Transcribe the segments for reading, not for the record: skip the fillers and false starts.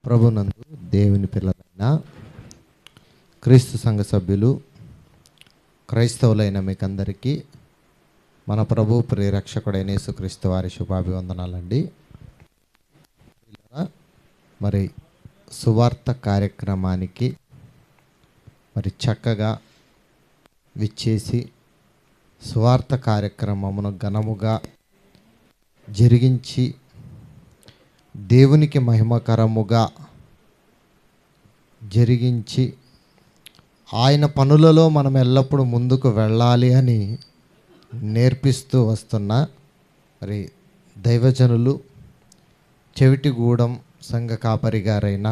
ప్రభునందు దేవుని పిల్లలైన క్రీస్తు సంఘ సభ్యులు క్రైస్తవులైన మీకందరికీ మన ప్రభు ప్రియరక్షకుడైన యేసుక్రీస్తు వారి శుభాభివందనాలండి. మరి సువార్త కార్యక్రమానికి మరి చక్కగా విచ్చేసి సువార్త కార్యక్రమమును ఘనముగా జరిగించి దేవునికి మహిమకరముగా జరిగించి ఆయన పనులలో మనం ఎల్లప్పుడూ ముందుకు వెళ్ళాలి అని నేర్పిస్తూ వస్తున్న మరి దైవజనులు చెవిటిగూడెం సంఘ కాపరి గారైన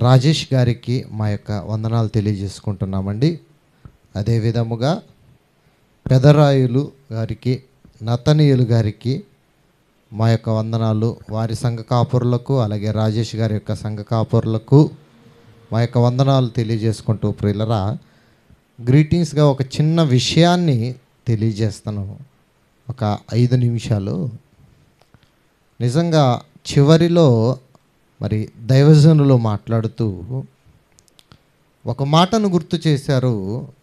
రాజేష్ గారికి మా యొక్క వందనాలు తెలియజేసుకుంటున్నామండి. అదే విధముగా పెదరాయులు గారికి, నతనీయులు గారికి మా యొక్క వందనాలు, వారి సంఘ కాపురులకు అలాగే రాజేష్ గారి యొక్క సంఘ కాపురులకు మా యొక్క వందనాలు తెలియజేసుకుంటూ ప్రియులరా, గ్రీటింగ్స్గా ఒక చిన్న విషయాన్ని తెలియజేస్తాను. ఒక 5 నిమిషాలు. నిజంగా చివరిలో మరి దైవజనులు మాట్లాడుతూ ఒక మాటను గుర్తు చేశారు.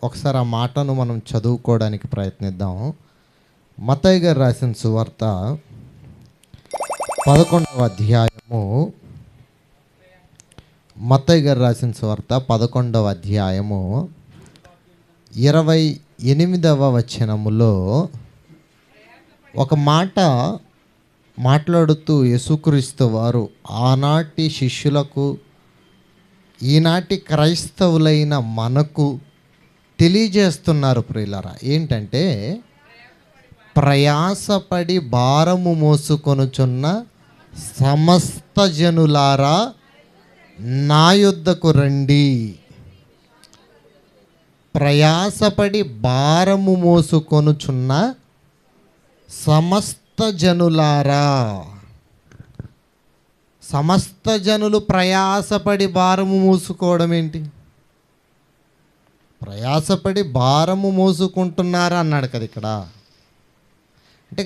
ఒకసారి ఆ మాటను మనం చదువుకోవడానికి ప్రయత్నిద్దాం. మత్తయి గారు రాసిన సువార్త 11వ అధ్యాయము, మత్తయి గారు రాసిన సువార్త 11వ అధ్యాయము 28వ వచనములో ఒక మాట మాట్లాడుతూ యేసుక్రీస్తు వారు ఆనాటి శిష్యులకు, ఈనాటి క్రైస్తవులైన మనకు తెలియజేస్తున్నారు ప్రియులారా. ఏంటంటే, ప్రయాసపడి భారము మోసుకొనుచున్న సమస్త జనులారా నా యొద్దకు రండి. ప్రయాసపడి భారము మోసుకొనుచున్న సమస్త జనులారా. సమస్త జనులు ప్రయాసపడి భారము మోసుకోవడం ఏంటి? ప్రయాసపడి భారము మోసుకుంటున్నారా అన్నాడు కదా ఇక్కడ. అంటే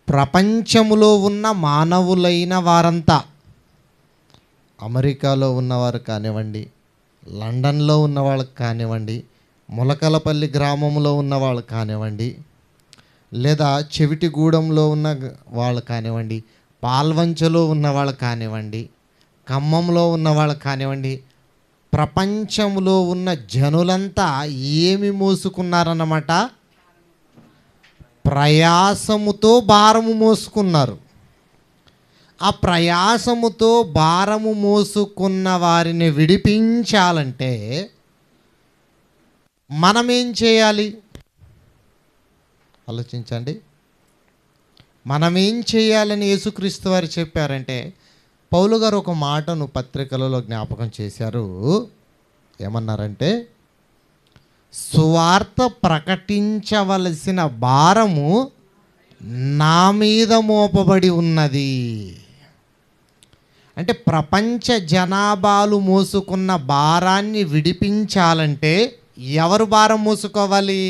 ప్రపంచములో ఉన్న మానవులైన వారంతా, అమెరికాలో ఉన్నవారు కానివ్వండి, లండన్లో ఉన్నవాళ్ళకి కానివ్వండి, ములకలపల్లి గ్రామంలో ఉన్నవాళ్ళు కానివ్వండి, లేదా చెవిటిగూడెంలో ఉన్న వాళ్ళు కానివ్వండి, పాల్వంచలో ఉన్నవాళ్ళు కానివ్వండి, ఖమ్మంలో ఉన్నవాళ్ళు కానివ్వండి, ప్రపంచంలో ఉన్న జనులంతా ఏమి మోసుకున్నారన్నమాట? ప్రయాసముతో భారము మోసుకున్నారు. ఆ ప్రయాసముతో భారము మోసుకున్న వారిని విడిపించాలంటే మనమేం చేయాలి? ఆలోచించండి. మనమేం చేయాలని యేసుక్రీస్తు వారు చెప్పారంటే, పౌలు గారు ఒక మాటను పత్రికలలో జ్ఞాపకం చేశారు. ఏమన్నారంటే, సువార్త ప్రకటించవలసిన భారము నా మీద మోపబడి ఉన్నది. అంటే ప్రపంచ జనాభాలు మోసుకున్న భారాన్ని విడిపించాలంటే ఎవరు భారం మోసుకోవాలి?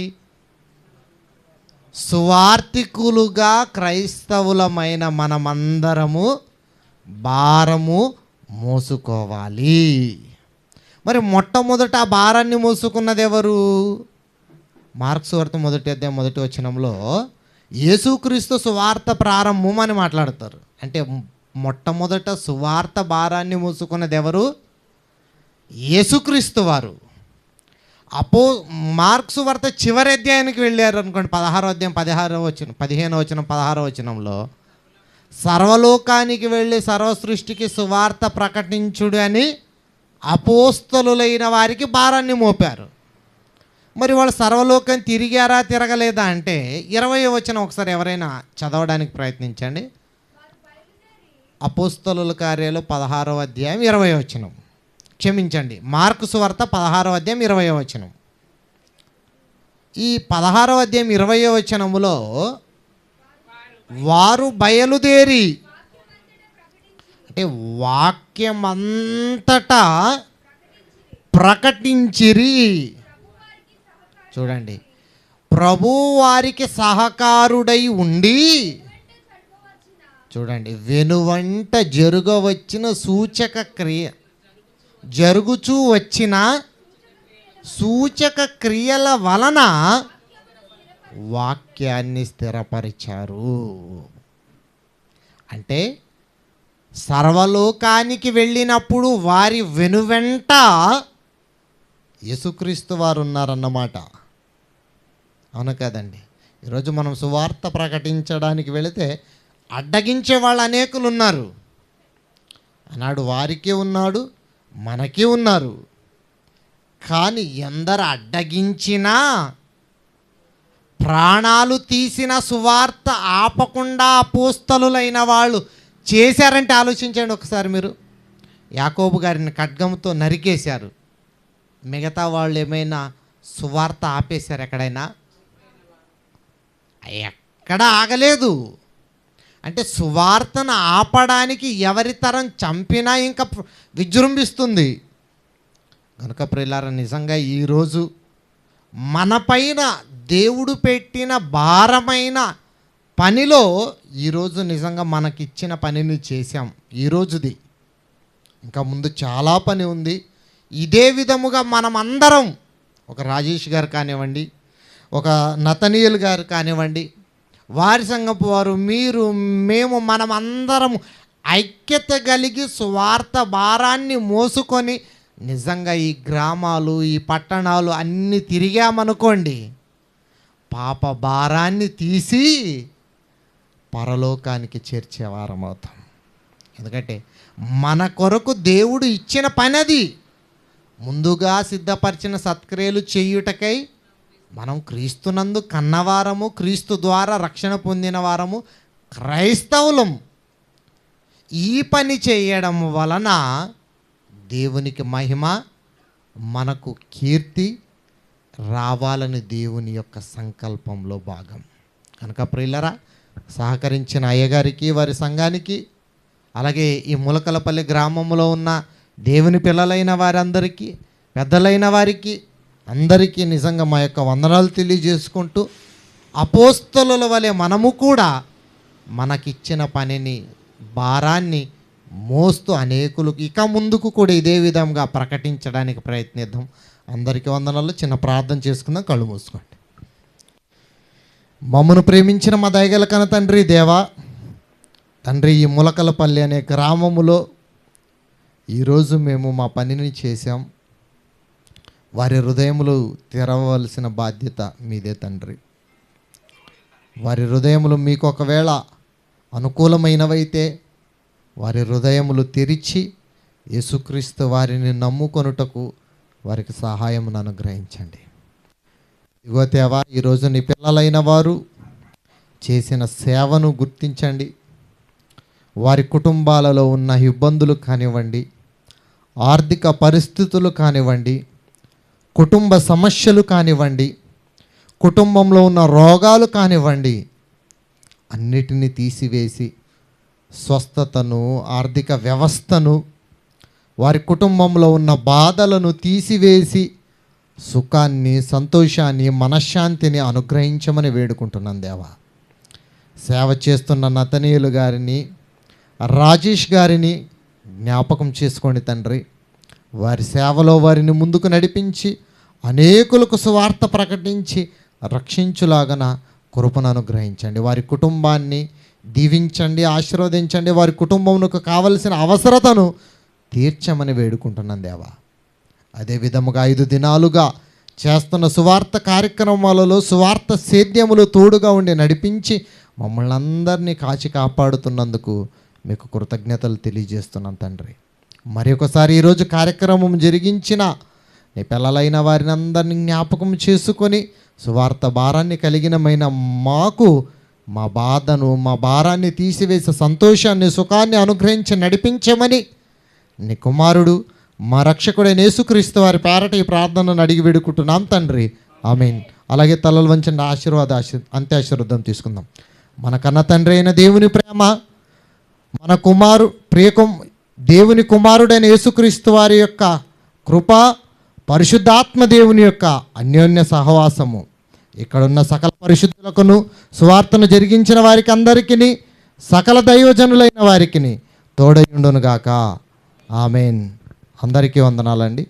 సువార్తికులుగా క్రైస్తవులమైన మనమందరము భారము మోసుకోవాలి. మరి మొట్టమొదట ఆ భారాన్ని మోసుకున్నది ఎవరు? మార్కు సువార్త 1వ అధ్యాయం 1వ వచనంలో యేసుక్రీస్తు సువార్త ప్రారంభం అని మాట్లాడతారు. అంటే మొట్టమొదట సువార్త భారాన్ని మోసుకున్నది ఎవరు? యేసుక్రీస్తు వారు. మార్కు సువార్త చివరి అధ్యాయానికి వెళ్ళారు అనుకోండి, 16వ అధ్యాయం 15వ వచనం 16వ వచనంలో సర్వలోకానికి వెళ్ళి సర్వ సృష్టికి సువార్త ప్రకటించుడు అని అపోస్తలులైన వారికి భారాన్ని మోపారు. మరి వాళ్ళు సర్వలోకం తిరిగారా తిరగలేదా అంటే 20వ వచనం ఒకసారి ఎవరైనా చదవడానికి ప్రయత్నించండి. అపోస్తలుల కార్యాలు 16వ అధ్యాయం 20వ వచనం. క్షమించండి, మార్కు సువార్త 16వ అధ్యాయం 20వ వచనం. ఈ 16వ అధ్యాయం 20వ వచనములో వారు బయలుదేరి, అంటే వాక్యమంతటా ప్రకటించిరి. చూడండి, ప్రభు వారికి సహకారుడై ఉండి, చూడండి, వెనువంట జరుగవచ్చిన సూచక క్రియ, జరుగుచూ వచ్చిన సూచక క్రియల వలన వాక్యాన్ని స్థిరపరిచారు. అంటే సర్వలోకానికి వెళ్ళినప్పుడు వారి వెనువెంట యేసుక్రీస్తు వారు ఉన్నారన్నమాట. అవును కదండి. ఈరోజు మనం సువార్త ప్రకటించడానికి వెళితే అడ్డగించే వాళ్ళు అనేకులు ఉన్నారు. ఆనాడు వారికి ఉన్నాడు, మనకి ఉన్నారు. కానీ ఎందరు అడ్డగించినా, ప్రాణాలు తీసిన సువార్త ఆపకుండా అపోస్తలులైన వాళ్ళు చేశారంటే ఆలోచించండి ఒకసారి మీరు. యాకోబు గారిని ఖడ్గంతో నరికేశారు. మిగతా వాళ్ళు ఏమైనా సువార్త ఆపేశారు? ఎక్కడ ఆగలేదు. అంటే సువార్తను ఆపడానికి ఎవరి తరం చంపినా ఇంకా విజృంభిస్తుంది. కనుక ప్రియులారా, నిజంగా ఈరోజు మన పైన దేవుడు పెట్టిన భారమైన పనిలో ఈరోజు నిజంగా మనకిచ్చిన పనిని చేశాం. ఈరోజుది ఇంకా ముందు చాలా పని ఉంది. ఇదే విధముగా మనమందరం, ఒక రాజేష్ గారు కానివ్వండి, ఒక నతనీయులు గారు కానివ్వండి, వారి సంఘపు వారు, మీరు, మేము, మనమందరం ఐక్యత కలిగి సువార్త భారాన్ని మోసుకొని నిజంగా ఈ గ్రామాలు, ఈ పట్టణాలు అన్నీ తిరిగామనుకోండి, పాప భారాన్ని తీసి పరలోకానికి చేర్చేవారం అవుతాం. ఎందుకంటే మన కొరకు దేవుడు ఇచ్చిన పని అది. ముందుగా సిద్ధపరిచిన సత్క్రియలు చేయుటకై మనం క్రీస్తునందు కన్నవారము, క్రీస్తు ద్వారా రక్షణ పొందిన వారము, క్రైస్తవులం. ఈ పని చేయడం వలన దేవునికి మహిమ, మనకు కీర్తి రావాలని దేవుని యొక్క సంకల్పంలో భాగం. కనుక ప్రియులరా, సహకరించిన అయ్యగారికి, వారి సంఘానికి, అలాగే ఈ ములకలపల్లి గ్రామంలో ఉన్న దేవుని పిల్లలైన వారందరికీ, పెద్దలైన వారికి అందరికీ నిజంగా మా యొక్క వందనాలు తెలియజేసుకుంటూ, అపోస్తలుల వలె మనము కూడా మనకిచ్చిన పనిని, భారాన్ని మోస్తూ అనేకులకు ఇక ముందుకు కూడా ఇదే విధంగా ప్రకటించడానికి ప్రయత్నిద్దాం. అందరికీ వందనాలు. చిన్న ప్రార్థన చేసుకుందాం. కళ్ళు మూసుకోండి. మమ్మను ప్రేమించిన మా దయగల కన తండ్రి, దేవా తండ్రి, ఈ ములకలపల్లి అనే గ్రామములో ఈరోజు మేము మా పనిని చేశాం. వారి హృదయములు తెరవలసిన బాధ్యత మీదే తండ్రి. వారి హృదయములు మీకు ఒకవేళ అనుకూలమైనవైతే వారి హృదయములు తెరిచి యేసుక్రీస్తు వారిని నమ్ముకొనుటకు వారికి సహాయమును అనుగ్రహించండి. ఇగో దేవా, ఈరోజు నీ పిల్లలైన వారు చేసిన సేవను గుర్తించండి. వారి కుటుంబాలలో ఉన్న ఇబ్బందులు కానివ్వండి, ఆర్థిక పరిస్థితులు కానివ్వండి, కుటుంబ సమస్యలు కానివ్వండి, కుటుంబంలో ఉన్న రోగాలు కానివ్వండి, అన్నిటినీ తీసివేసి స్వస్థతను, ఆర్థిక వ్యవస్థను, వారి కుటుంబంలో ఉన్న బాధలను తీసివేసి సుఖాన్ని, సంతోషాన్ని, మనశ్శాంతిని అనుగ్రహించమని వేడుకుంటున్నాను దేవా. సేవ చేస్తున్న నతనీయులు గారిని, రాజేష్ గారిని జ్ఞాపకం చేసుకోండి తండ్రి. వారి సేవలో వారిని ముందుకు నడిపించి అనేకులకు సువార్త ప్రకటించి రక్షించులాగన కృపను అనుగ్రహించండి. వారి కుటుంబాన్ని దీవించండి, ఆశీర్వదించండి. వారి కుటుంబంకు కావలసిన అవసరతను తీర్చమని వేడుకుంటున్నాను దేవా. అదే విధముగా 5 దినాలుగా చేస్తున్న సువార్త కార్యక్రమాలలో సువార్త సేద్యములు తోడుగా ఉండి నడిపించి మమ్మల్ని అందరినీ కాచి కాపాడుతున్నందుకు మీకు కృతజ్ఞతలు తెలియజేస్తున్నాను తండ్రి. మరి ఒకసారి ఈరోజు కార్యక్రమం జరిగించిన నీ పిల్లలైన వారిని అందరినీ జ్ఞాపకం చేసుకొని సువార్త భారాన్ని కలిగినమైన మాకు మా బాధను, మా భారాన్ని తీసివేసే సంతోషాన్ని, సుఖాన్ని అనుగ్రహించి నడిపించమని నీ కుమారుడు మా రక్షకుడైన యేసుక్రీస్తు వారి పేరట ఈ ప్రార్థనను అడిగి వేడుకుంటున్నాం తండ్రి. ఆమేన్. అలాగే తలలు వంచండి. అంత్యాశీర్వాదం తీసుకుందాం. మన కన్న తండ్రి అయిన దేవుని ప్రేమ, మన దేవుని కుమారుడైన యేసుక్రీస్తు వారి యొక్క కృప, పరిశుద్ధాత్మ దేవుని యొక్క అన్యోన్య సహవాసము ఇక్కడున్న సకల పరిశుద్ధులకును, సువార్తను జరిగించిన వారికి అందరికీ, సకల దైవజనులైన వారికి తోడయుండునుగాక. ఆమెన్. అందరికీ వందనాలండి.